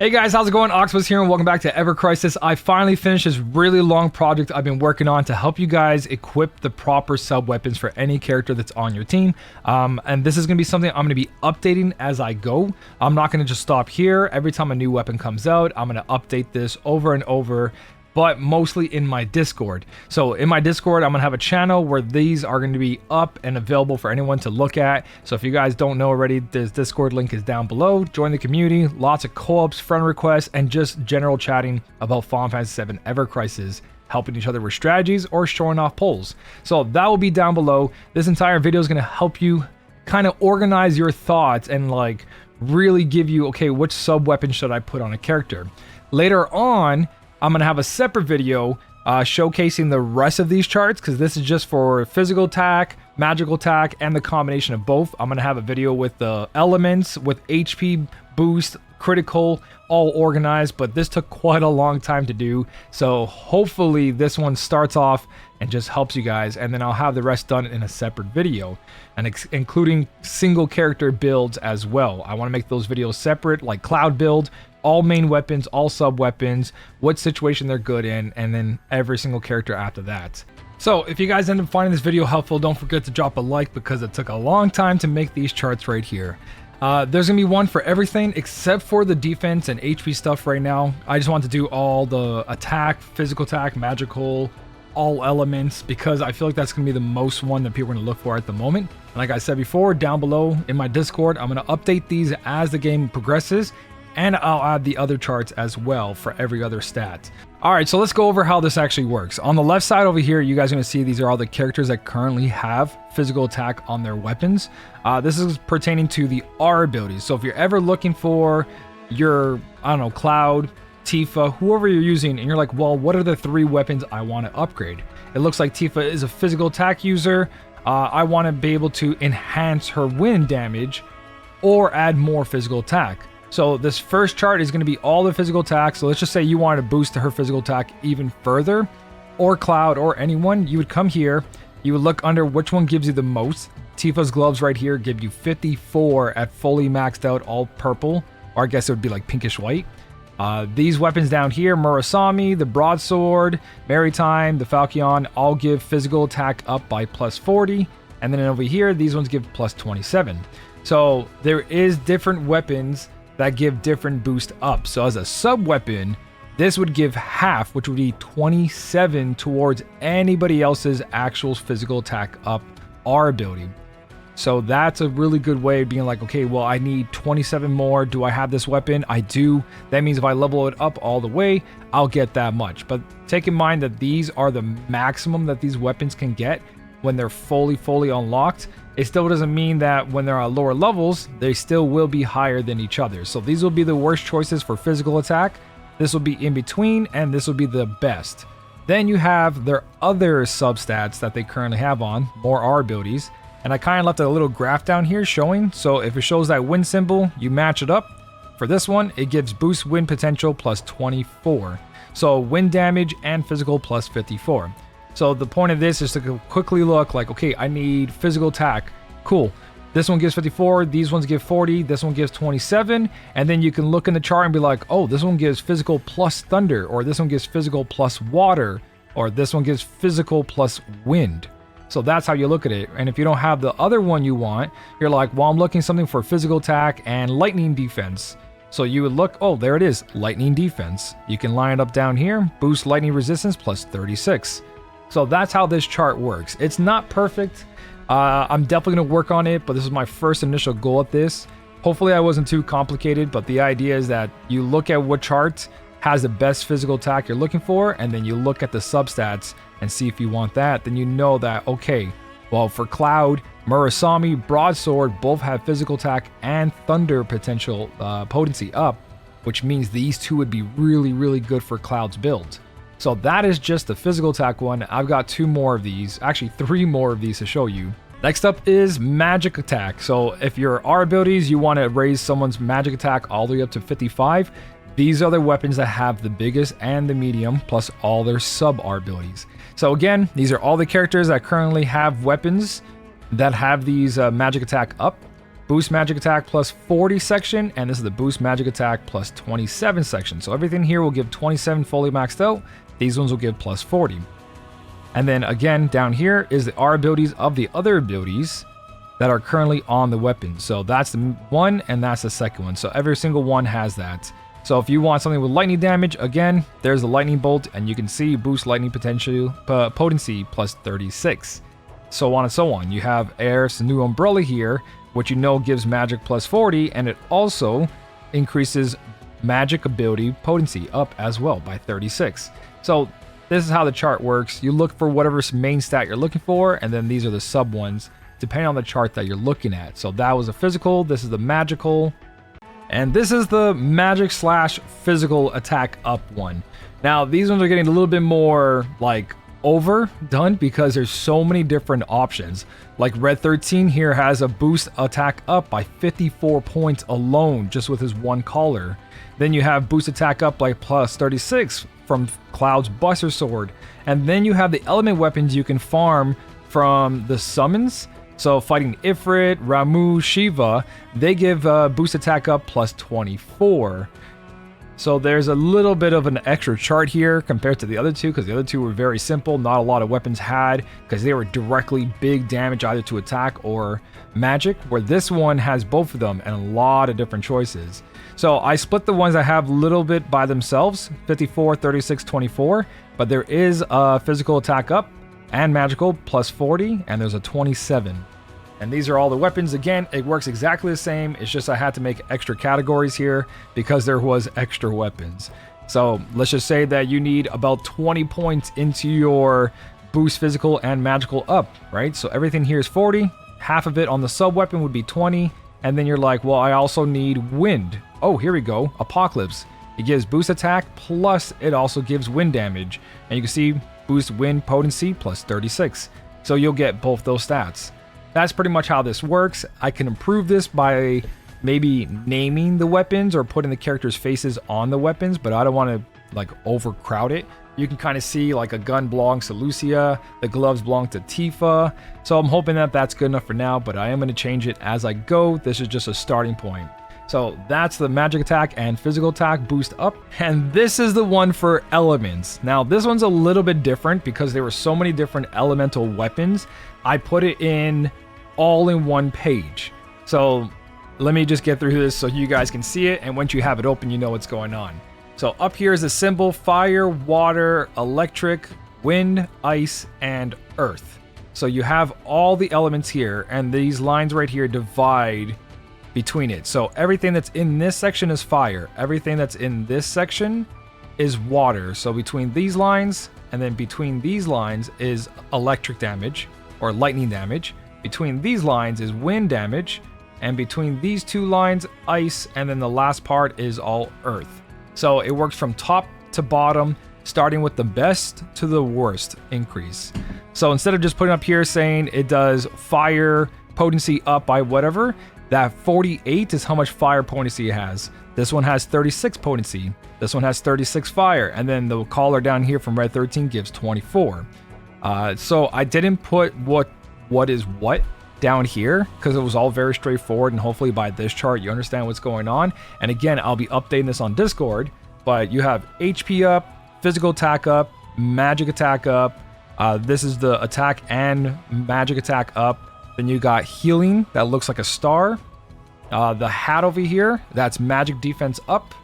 Hey guys, how's it going? Octopus here and welcome back to evercrisis. I finally finished this really long project I've been working on to help you guys equip the proper sub weapons for any character that's on your team. And this is going to be something I'm going to be updating as I go. I'm not going to just stop here. Every time a new weapon comes out, I'm going to update this over and over, but mostly in my Discord. So in my Discord, I'm gonna have a channel where these are going to be up and available for anyone to look at. So if you guys don't know already, this Discord link is down below. Join the community, lots of co-ops, friend requests, and just general chatting about Final Fantasy VII Ever Crisis, helping each other with strategies or showing off polls. So that will be down below. This entire video is going to help you kind of organize your thoughts and like really give you, okay, which sub weapon should I put on a character? Later on, I'm going to have a separate video showcasing the rest of these charts, because this is just for physical attack, magical attack, and the combination of both. I'm going to have a video with the elements, with HP boost, critical, all organized, but this took quite a long time to do. So hopefully this one starts off and just helps you guys, and then I'll have the rest done in a separate video, and including single character builds as well. I want to make those videos separate, like Cloud build, all main weapons, all sub weapons, what situation they're good in, and then every single character after that. So if you guys end up finding this video helpful, don't forget to drop a like, because it took a long time to make these charts right here. There's gonna be one for everything except for the defense and HP stuff right now. I just want to do all the attack, physical attack, magical, all elements, because I feel like that's gonna be the most one that people are gonna look for at the moment. And like I said before, down below in my Discord, I'm gonna update these as the game progresses, and I'll add the other charts as well for every other stat. All right, so let's go over how this actually works. On the left side over here, you guys are going to see these are all the characters that currently have physical attack on their weapons. This is pertaining to the R abilities. So if you're ever looking for your, I don't know, Cloud, Tifa, whoever you're using, and you're like, well, what are the 3 weapons I want to upgrade? It looks like Tifa is a physical attack user. I want to be able to enhance her wind damage or add more physical attack. So this first chart is going to be all the physical attack. So let's just say you wanted to boost her physical attack even further, or Cloud, or anyone. You would come here, you would look under which one gives you the most. Tifa's gloves right here give you 54 at fully maxed out all purple, or I guess it would be like pinkish white. These weapons down here, Murasami, the broadsword, Maritime, the Falchion, all give physical attack up by plus 40. And then over here, these ones give plus 27. So there is different weapons that give different boost up. So as a sub weapon, this would give half, which would be 27 towards anybody else's actual physical attack up R ability. So that's a really good way of being like, okay, well, I need 27 more. Do I have this weapon? I do. That means if I level it up all the way, I'll get that much. But take in mind that these are the maximum that these weapons can get when they're fully unlocked. It still doesn't mean that when they're at lower levels, they still will be higher than each other. So these will be the worst choices for physical attack. This will be in between, and this will be the best. Then you have their other substats that they currently have on, more R abilities. And I kind of left a little graph down here showing. So if it shows that wind symbol, you match it up. For this one, it gives boost wind potential plus 24. So wind damage and physical plus 54. So the point of this is to quickly look like, okay, I need physical attack. Cool. This one gives 54, these ones give 40, this one gives 27, and then you can look in the chart and be like, oh, this one gives physical plus thunder, or this one gives physical plus water, or this one gives physical plus wind. So that's how you look at it. And if you don't have the other one you want, you're like, well, I'm looking something for physical attack and lightning defense. So you would look, oh, there it is, lightning defense. You can line it up down here, boost lightning resistance plus 36. So that's how this chart works. It's not perfect. I'm definitely going to work on it, but this is my first initial goal at this. Hopefully I wasn't too complicated, but the idea is that you look at what chart has the best physical attack you're looking for, and then you look at the substats and see if you want that. Then you know that, okay, well, for Cloud, Murasami, Broadsword both have physical attack and thunder potential potency up, which means these two would be really good for Cloud's build. So that is just the physical attack one. I've got 2 more of these, actually 3 more of these to show you. Next up is magic attack. So if your R abilities, you want to raise someone's magic attack all the way up to 55, these are the weapons that have the biggest and the medium, plus all their sub R abilities. So again, these are all the characters that currently have weapons that have these magic attack up. boost magic attack plus 40 section, and this is the boost magic attack plus 27 section. So everything here will give 27 fully maxed out. These ones will give plus 40. And then again, down here is the R abilities of the other abilities that are currently on the weapon. So that's the one, and that's the second one. So every single one has that. So if you want something with lightning damage, again, there's the lightning bolt, and you can see boost lightning potential potency plus 36. So on and so on. You have Air's new umbrella here, which you know gives magic plus 40, and it also increases magic ability potency up as well by 36. So this is how the chart works. You look for whatever main stat you're looking for, and then these are the sub ones depending on the chart that you're looking at. So that was a physical, this is the magical, and this is the magic slash physical attack up one. Now these ones are getting a little bit more like overdone because there's so many different options. Like Red 13 here has a boost attack up by 54 points alone just with his one collar. Then you have boost attack up by plus 36 from Cloud's Buster Sword. And then you have the element weapons you can farm from the summons. So fighting Ifrit, Ramu, Shiva, they give boost attack up plus 24. So there's a little bit of an extra chart here compared to the other two, because the other two were very simple. Not a lot of weapons had, because they were directly big damage either to attack or magic, where this one has both of them and a lot of different choices. So I split the ones I have a little bit by themselves, 54, 36, 24, but there is a physical attack up and magical plus 40, and there's a 27. And these are all the weapons. Again, it works exactly the same. It's just I had to make extra categories here because there was extra weapons. So let's just say that you need about 20 points into your boost physical and magical up, right? So everything here is 40. Half of it on the sub weapon would be 20. And then you're like, well, I also need wind. Oh, here we go. Apocalypse. It gives boost attack, plus it also gives wind damage. And you can see boost wind potency plus 36. So you'll get both those stats. That's pretty much how this works. I can improve this by maybe naming the weapons or putting the characters' faces on the weapons, but I don't want to like overcrowd it. You can kind of see like a gun belongs to Lucia, the gloves belong to Tifa. So I'm hoping that that's good enough for now, but I am going to change it as I go. This is just a starting point. So that's the magic attack and physical attack boost up. And this is the one for elements. Now this one's a little bit different because there were so many different elemental weapons. I put it in all in one page. So let me just get through this so you guys can see it. And once you have it open, you know what's going on. So up here is the symbol: fire, water, electric, wind, ice, and earth. So you have all the elements here, and these lines right here divide between it. So everything that's in this section is fire. Everything that's in this section is water. So between these lines and then between these lines is electric damage or lightning damage. Between these lines is wind damage, and between these two lines, ice, and then the last part is all earth. So it works from top to bottom, starting with the best to the worst increase. So instead of just putting up here saying it does fire potency up by whatever, that 48 is how much fire potency it has. This one has 36 potency. This one has 36 fire, and then the collar down here from Red 13 gives 24. So I didn't put what is what down here because it was all very straightforward, and hopefully by this chart you understand what's going on. And again, I'll be updating this on Discord, but you have HP up, physical attack up, magic attack up. This is the attack and magic attack up. Then you got healing that looks like a star. The hat over here, that's magic defense up.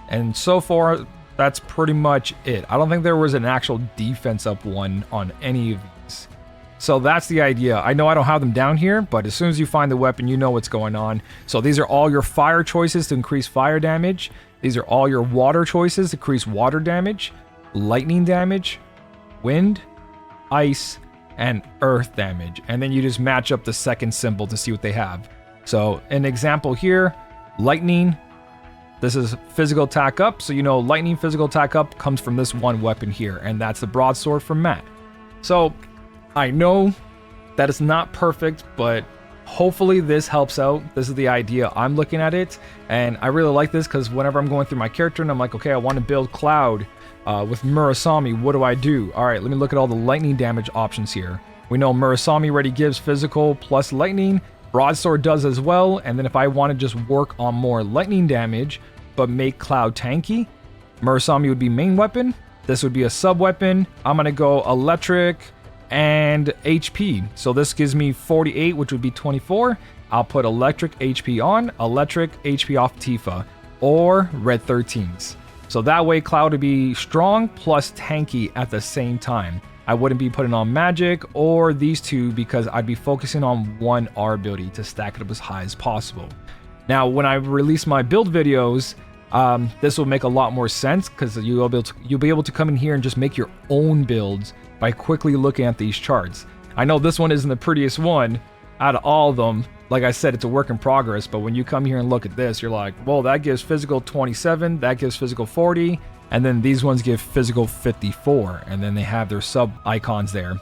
And so far, that's pretty much it. I don't think there was an actual defense up one on any of these. So that's the idea. I know I don't have them down here, but as soon as you find the weapon, you know what's going on. So these are all your fire choices to increase fire damage. These are all your water choices to increase water damage, lightning damage, wind, ice, and earth damage. And then you just match up the second symbol to see what they have. So an example here, lightning. This is physical attack up. So you know lightning physical attack up comes from this one weapon here, and that's the broadsword from Matt. So I know that it's not perfect, but hopefully this helps out. This is the idea I'm looking at it, and I really like this because whenever I'm going through my character and I'm like, okay, I want to build Cloud with Murasami, what do I do? All right, let me look at all the lightning damage options here. We know Murasami already gives physical plus lightning. Broadsword does as well. And then if I want to just work on more lightning damage, but make Cloud tanky, Murasami would be main weapon. This would be a sub weapon. I'm going to go electric and HP. So this gives me 48, which would be 24. I'll put electric HP on, electric HP off Tifa, or red 13s. So that way Cloud would be strong plus tanky at the same time. I wouldn't be putting on magic or these two because I'd be focusing on one R ability to stack it up as high as possible. Now, when I release my build videos, this will make a lot more sense because you'll be able to come in here and just make your own builds by quickly looking at these charts. I know this one isn't the prettiest one out of all of them. Like I said, it's a work in progress, but when you come here and look at this, you're like, well, that gives physical 27, that gives physical 40, and then these ones give physical 54, and then they have their sub icons there.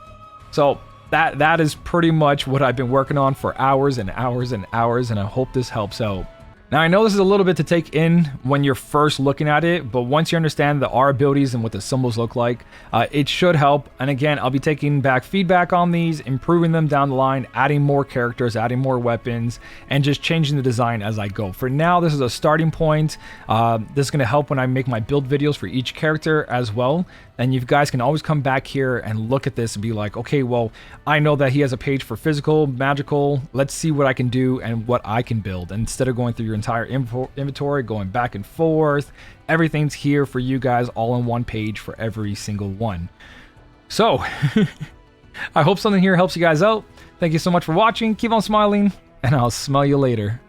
So that is pretty much what I've been working on for hours and hours and hours, and I hope this helps out. Now, I know this is a little bit to take in when you're first looking at it, but once you understand the R abilities and what the symbols look like, it should help. And again, I'll be taking back feedback on these, improving them down the line, adding more characters, adding more weapons, and just changing the design as I go. For now, this is a starting point. This is going to help when I make my build videos for each character as well. And you guys can always come back here and look at this and be like, okay, well, I know that he has a page for physical, magical. Let's see what I can do and what I can build. And instead of going through your entire inventory, going back and forth, everything's here for you guys all on one page for every single one. So, I hope something here helps you guys out. Thank you so much for watching. Keep on smiling, and I'll smell you later.